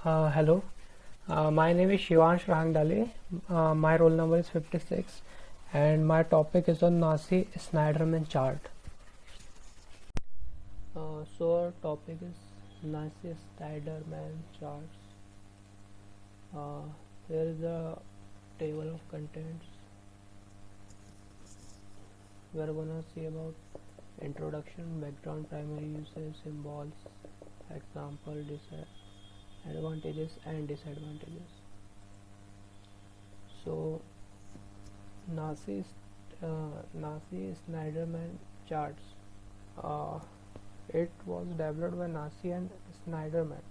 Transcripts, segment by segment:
Hello, my name is Shivansh Rahangdale. My roll number is 56 and my topic is on Nasse-Snyderman chart. So our topic is Nasse-Snyderman charts. Uh, Here is the table of contents. We are gonna see about introduction, background, primary uses, symbols, example, advantages and disadvantages. So Nasse-Snyderman charts. Uh, it was developed by Nasse and Snyderman.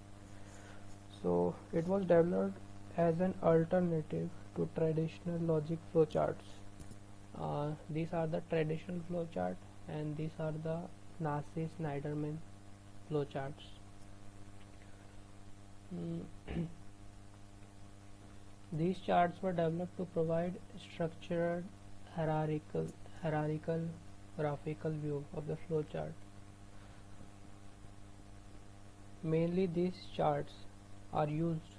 So it was developed as an alternative to traditional logic flowcharts. These are the traditional flowchart and these are the Nasse-Snyderman flowcharts. These charts were developed to provide structured hierarchical graphical view of the flowchart. Mainly these charts are used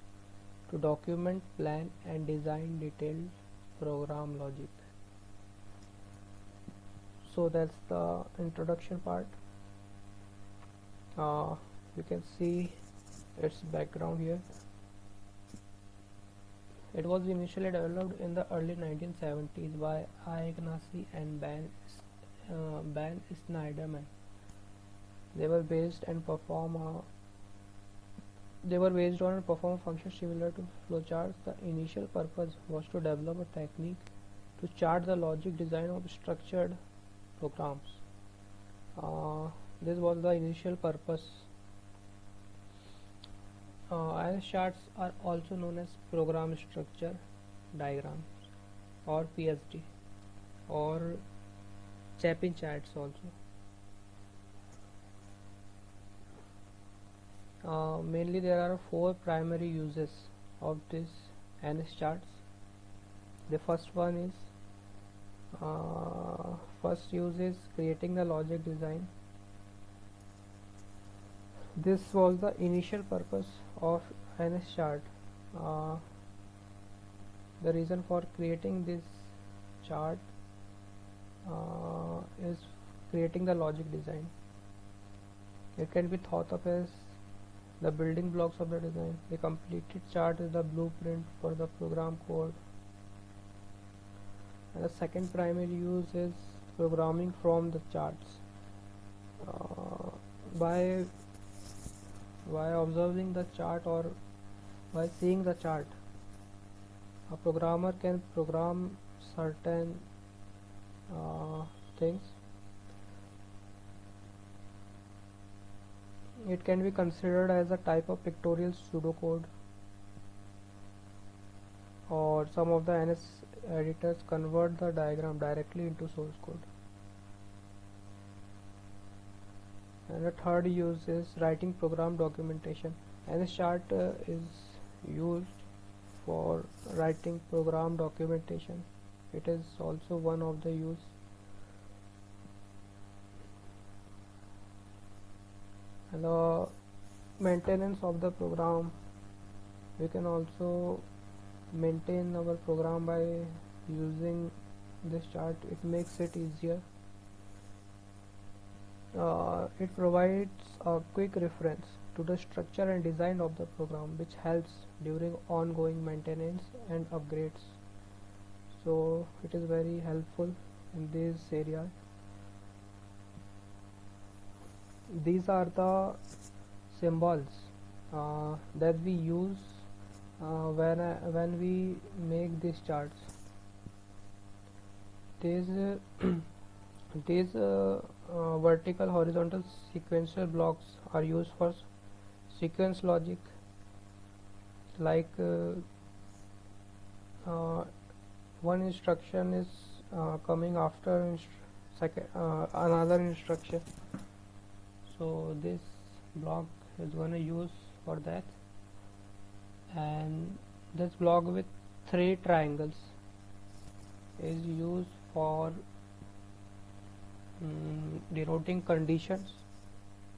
to document, plan and design detailed program logic. So that's the introduction part. You can see its background here. It was initially developed in the early 1970s by Ike Nasse and Ben Snyderman. They were based on a perform function similar to flowcharts. The initial purpose was to develop a technique to chart the logic design of structured programs. This was the initial purpose. As charts are also known as program structure diagrams or PSD or Chapin charts also. Mainly there are four primary uses of this NS charts. The first one is first use is creating the logic design. This was the initial purpose of NS chart. The reason for creating this chart is creating the logic design. It can be thought of as the building blocks of the design. The completed chart is the blueprint for the program code. And the second primary use is programming from the charts. By observing the chart or by seeing the chart, a programmer can program certain things. It can be considered as a type of pictorial pseudocode, or some of the NS editors convert the diagram directly into source code. And the third use is writing program documentation. NS chart is used for writing program documentation. It is also one of the use. And the maintenance of the program, we can also maintain our program by using this chart. It makes it easier. It provides a quick reference to the structure and design of the program, which helps during ongoing maintenance and upgrades. So it is very helpful in this area. These are the symbols that we use when we make these charts. These vertical horizontal sequential blocks are used for sequence logic, like one instruction is coming after another instruction. So this block is going to use for that, and this block with three triangles is used for denoting conditions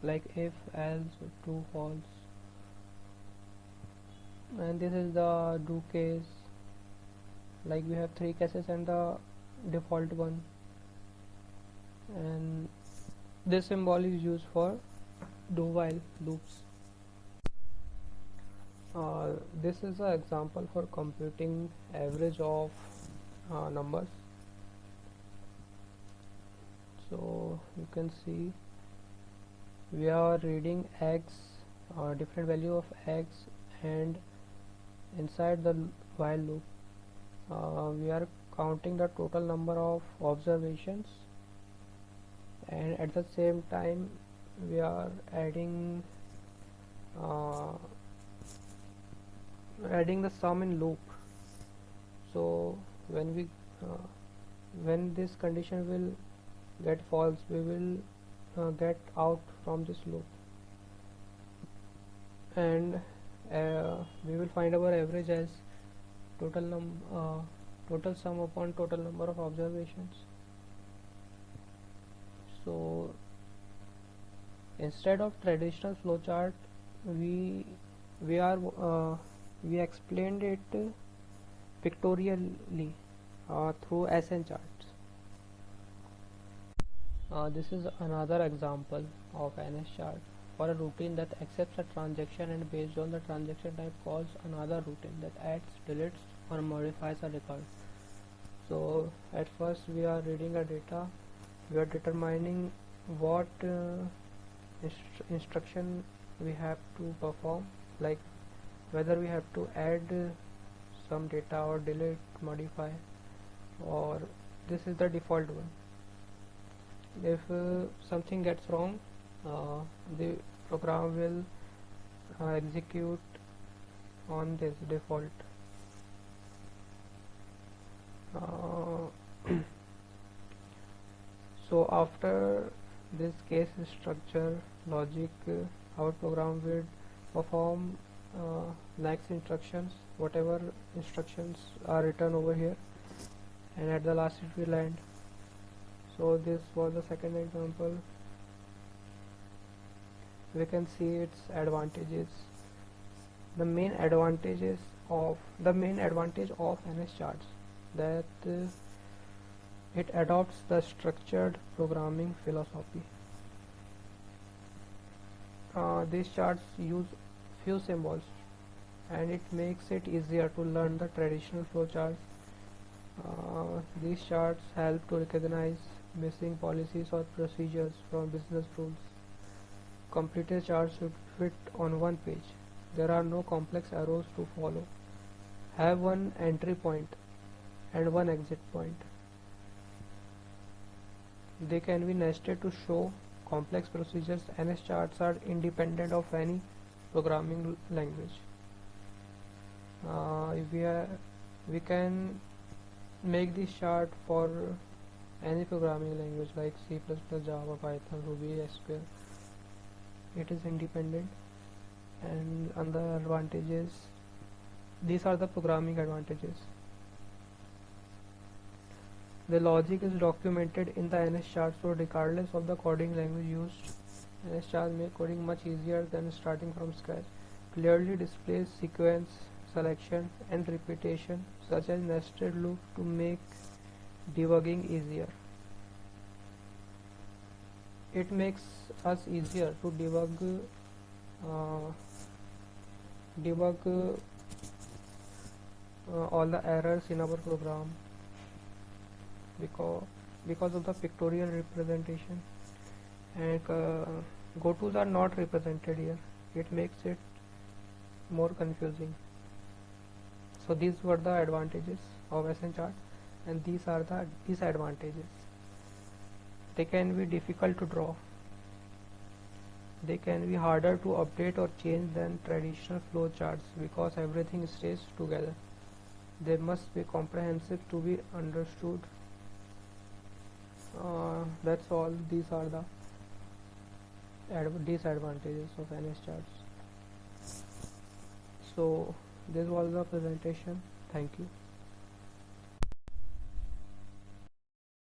like if, else, true, false. and this is the do case, like we have three cases and the default one, and this symbol is used for do while loops. This is an example for computing average of numbers. So you can see we are reading x, different value of x, and inside the while loop we are counting the total number of observations, and at the same time we are uh, adding the sum in loop. So when we when this condition will get false, we will get out from this loop, and we will find our average as total total sum upon total number of observations. So instead of traditional flowchart, we we are we explained it pictorially through SN charts. This is another example of NS chart for a routine that accepts a transaction and based on the transaction type calls another routine that adds, deletes or modifies a record. So at first we are reading a data, we are determining what instruction we have to perform, like whether we have to add some data or delete, modify, or this is the default one. If something gets wrong, the program will execute on this default. So after this case structure logic, our program will perform next instructions, whatever instructions are written over here, and at the last it will end. So this was the second example. We can see its advantages. The main advantage of NS charts that it adopts the structured programming philosophy. These charts use few symbols, and it makes it easier to learn the traditional flowcharts. These charts help to recognize missing policies or procedures from business rules. Completed charts should fit on one page. There are no complex arrows to follow. Have one entry point and one exit point. They can be nested to show complex procedures. NS charts are independent of any programming language. We can make this chart for any programming language like C++, Java, Python, Ruby, SQL. It is independent. And other advantages, these are the programming advantages. The logic is documented in the NS chart, so regardless of the coding language used, NS chart make coding much easier than starting from scratch. Clearly displays sequence, selection and repetition such as nested loop to make debugging easier. It makes us easier to debug all the errors in our program because of the pictorial representation, and go-tos are not represented here. It makes it more confusing. So these were the advantages of SN chart, and these are the disadvantages. They can be difficult to draw. They can be harder to update or change than traditional flow charts because everything stays together. They must be comprehensive to be understood. That's all. These are the disadvantages of NS charts. So this was the presentation. Thank you.